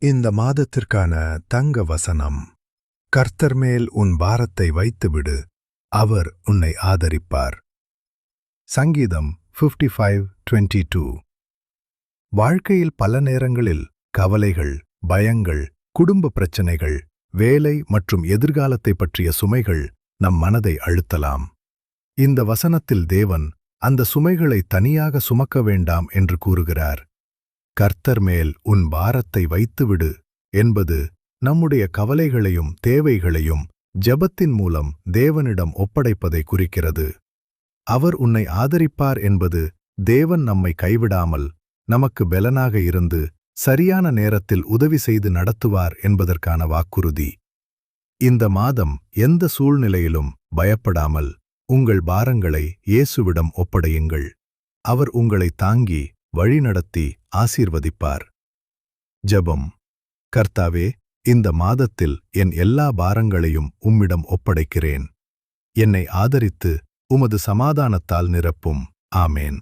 இந்த மாதத்திற்கான தங்க வசனம். கர்த்தர் மேல் உன் பாரத்தை வைத்துவிடு, அவர் உன்னை ஆதரிப்பார். சங்கீதம் 55:22. வாழ்க்கையில் பல நேரங்களில் கவலைகள், பயங்கள், குடும்ப பிரச்சனைகள், வேலை மற்றும் எதிர்காலத்தை பற்றிய சுமைகள் நம் மனதை அழுத்தலாம். இந்த வசனத்தில் தேவன் அந்த சுமைகளை தனியாக சுமக்க வேண்டாம் என்று கூறுகிறார். கர்த்தர் மேல் உன் பாரத்தை வைத்துவிடு என்பது நம்முடைய கவலைகளையும் தேவைகளையும் ஜெபத்தின் மூலம் தேவனிடம் ஒப்படைப்பதை குறிக்கிறது. அவர் உன்னை ஆதரிப்பார் என்பது தேவன் நம்மை கைவிடாமல் நமக்கு பெலனாக இருந்து சரியான நேரத்தில் உதவி செய்து நடத்துவார் என்பதற்கான வாக்குறுதி. இந்த மாதம் எந்த சூழ்நிலையிலும் பயப்படாமல் உங்கள் பாரங்களை இயேசுவிடம் ஒப்படையுங்கள். அவர் உங்களை தாங்கி வழிநடத்தி ஆசீர்வதிப்பார். ஜெபம். கர்த்தாவே, இந்த மாதத்தில் என் எல்லா பாரங்களையும் உம்மிடம் ஒப்படைக்கிறேன். என்னை ஆதரித்து உமது சமாதானத்தால் நிரப்பும். ஆமேன்.